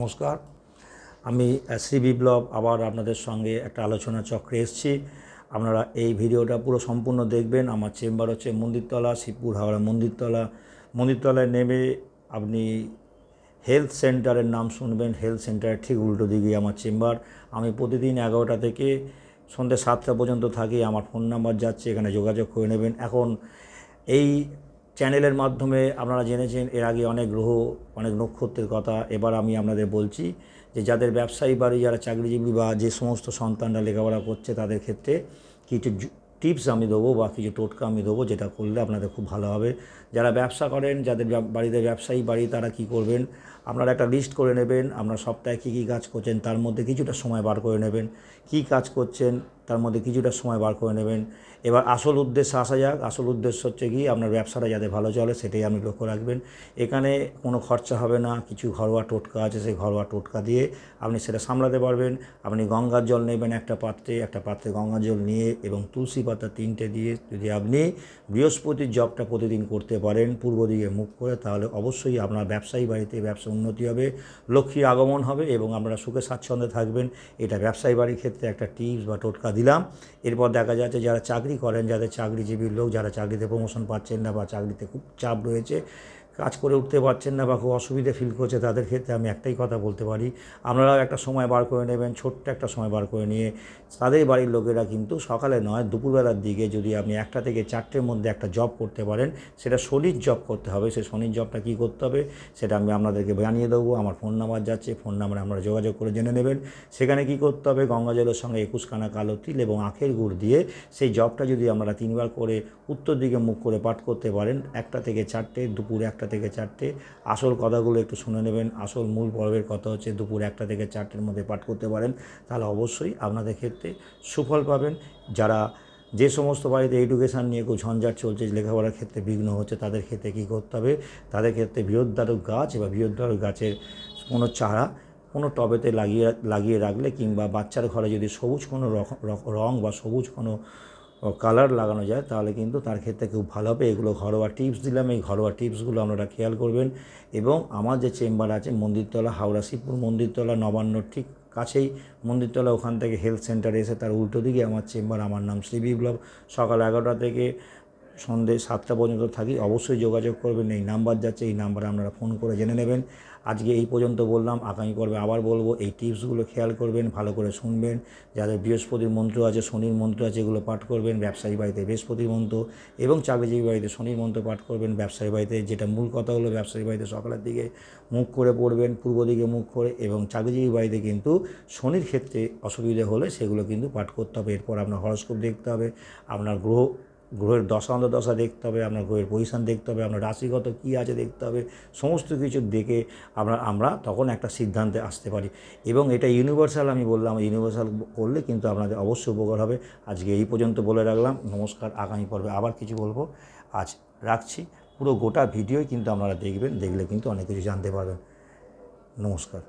নমস্কার, আমি শ্রী বিপ্লব আবার আপনাদের সঙ্গে একটা আলোচনা চক্রে এসেছি। আপনারা এই ভিডিওটা পুরো সম্পূর্ণ দেখবেন। আমার চেম্বার হচ্ছে মন্দিরতলা, শিবপুর হাওড়া মন্দিরতলায় নেমে আপনি হেলথ সেন্টারের নাম শুনবেন। হেলথ সেন্টারের ঠিক উল্টো দিকেই আমার চেম্বার। আমি প্রতিদিন 11টা থেকে সন্ধ্যে 7টা পর্যন্ত থাকি। আমার ফোন নাম্বার যাচ্ছে, এখানে যোগাযোগ করে নেবেন। এখন এই চ্যানেলের মাধ্যমে আপনারা জেনেছেন এর আগে অনেক গ্রহ, অনেক নক্ষত্রের কথা। এবার আমি আপনাদের বলছি যে যাদের ব্যবসায়ী বাড়ি, যারা চাকরিজীবী বা যে সমস্ত সন্তানরা লেখাপড়া করছে তাদের ক্ষেত্রে কিছু টিপস আমি দেবো বা কিছু টোটকা আমি দেবো, যেটা করলে আপনাদের খুব ভালো হবে। যারা ব্যবসা করেন, যাদের বাড়িতে ব্যবসায়ী বাড়ি, তারা কি করবেন, আপনারা একটা লিস্ট করে নেবেন। আপনার সপ্তাহে কী কী কাজ করছেন তার মধ্যে কিছুটা সময় বার করে নেবেন। কী কাজ করছেন তার মধ্যে কিছুটা সময় বার করে নেবেন। এবার আসল উদ্দেশ্যে আসা যাক। আসল উদ্দেশ্য হচ্ছে কি, আপনার ব্যবসাটা যাতে ভালো চলে সেটাই আপনি লক্ষ্য রাখবেন। এখানে কোনো খরচা হবে না, কিছু ঘরোয়া টোটকা আছে, সেই ঘরোয়া টোটকা দিয়ে আপনি সেটা সামলাতে পারবেন। আপনি গঙ্গার জল নেবেন একটা পাত্রে গঙ্গার জল নিয়ে এবং তুলসী পাতা 3টে দিয়ে যদি আপনি বৃহস্পতির জপটা প্রতিদিন করতে পারেন পূর্ব দিকে মুখ করে, তাহলে অবশ্যই আপনার ব্যবসায়ী বাড়িতে ব্যবসা উন্নতি হবে, লক্ষ্মীর আগমন হবে এবং আপনারা সুখে স্বাচ্ছন্দ্যে থাকবেন। এটা ব্যবসায়ী বাড়ির ক্ষেত্রে একটা টিপস বা টোটকা দিলাম। এরপর দেখা যাচ্ছে যারা চাকরি করেন, যাদের চাকরিজীবীর লোক, যারা চাকরিতে প্রমোশন পাচ্ছেন না বা চাকরিতে খুব চাপ রয়েছে, কাজ করে উঠতে পারছেন না বা খুব অসুবিধে ফিল করছে, তাদের ক্ষেত্রে আমি একটাই কথা বলতে পারি, আপনারাও একটা সময় বার করে নেবেন, ছোট্ট একটা সময় বার করে নিয়ে তাদের বাড়ির লোকেরা কিন্তু সকালে নয়, দুপুরবেলার দিকে যদি আপনি 1টা থেকে 4টের মধ্যে একটা জব করতে পারেন, সেটা শনির জব করতে হবে। সেই শনির জবটা কী করতে হবে সেটা আমি আপনাদেরকে জানিয়ে দেবো। আমার ফোন নাম্বার যাচ্ছে, ফোন নাম্বারে আপনারা যোগাযোগ করে জেনে নেবেন। সেখানে কি করতে হবে, গঙ্গা জলের সঙ্গে 21 খানা কালো তিল এবং আখের গুড় দিয়ে সেই জবটা যদি আপনারা 3বার করে উত্তর দিকে মুখ করে পাঠ করতে পারেন, 1টা থেকে 4টে, দুপুর 1টা থেকে 4টে। আসল কথাগুলো একটু শুনে নেবেন। আসল মূল পর্বের কথা হচ্ছে দুপুর 1টা থেকে 4টের মধ্যে পাঠ করতে পারেন, তাহলে অবশ্যই আপনাদের ক্ষেত্রে সুফল পাবেন। যারা যে সমস্ত বাড়িতে এডুকেশান নিয়ে খুব ঝঞ্ঝাট চলছে, লেখাপড়ার ক্ষেত্রে বিঘ্ন হচ্ছে, তাদের ক্ষেত্রে কী করতে হবে, তাদের ক্ষেত্রে বৃহদ্ধারক গাছ বা বৃহদ্ধারক গাছের কোনো চারা কোনো টবেতে লাগিয়ে রাখলে, কিংবা বাচ্চার ঘরে যদি সবুজ কোনো রং বা সবুজ কোনো কালার লাগানো যায়, তাহলে কিন্তু তার ক্ষেত্রে খুব ভালো হবে। এগুলো ঘরোয়া টিপস দিলাম। এই ঘরোয়া টিপসগুলো আপনারা খেয়াল করবেন। এবং আমার যে চেম্বার আছে মন্দিরতলা, হাওড়া শিবপুর মন্দিরতলা, নবান্নর ঠিক কাছেই মন্দিরতলা, ওখান থেকে হেলথ সেন্টারে এসে তার উল্টো দিকে আমার চেম্বার। আমার নাম শ্রী বিপ্লব। সকাল 11টা থেকে সন্ধ্যে 7টা পর্যন্ত থাকি। অবশ্যই যোগাযোগ করবেন। এই নাম্বার যাচ্ছে, এই নাম্বারে আপনারা ফোন করে জেনে নেবেন। আজকে এই পর্যন্ত বললাম, আগামী পর্বে আবার বলবো। এই টিপসগুলো খেয়াল করবেন, ভালো করে শুনবেন। যাদের বৃহস্পতির মন্ত্র আছে, শনির মন্ত্র আছে, এগুলো পাঠ করবেন। ব্যবসায়ী বাড়িতে বৃহস্পতির মন্ত্র এবং চাকরিজীবী বাড়িতে শনির মন্ত্র পাঠ করবেন। ব্যবসায়ী বাড়িতে যেটা মূল কথা হলো, ব্যবসায়ী বাড়িতে সকালের দিকে মুখ করে পড়বেন, পূর্ব দিকে মুখ করে। এবং চাকরিজীবী বাড়িতে কিন্তু শনির ক্ষেত্রে অসুবিধে হলে সেগুলো কিন্তু পাঠ করতে হবে। এরপর আপনার হরস্কোপ দেখতে হবে, আপনার গ্রহের দশা অন্তর্দশা দেখতে হবে, আপনার গ্রহের পজিশান দেখতে হবে, আপনার রাশিগত কী আছে দেখতে হবে। সমস্ত কিছু দেখে আমরা তখন একটা সিদ্ধান্তে আসতে পারি। এবং এটা ইউনিভার্সাল, আমি বললাম ইউনিভার্সাল করলে কিন্তু আপনাদের অবশ্যই উপকার হবে। আজকে এই পর্যন্ত বলে রাখলাম। নমস্কার। আগামী পর্বে আবার কিছু বলবো। আজ রাখছি। পুরো গোটা ভিডিওই কিন্তু আপনারা দেখবেন, দেখলে কিন্তু অনেক কিছু জানতে পারবেন। নমস্কার।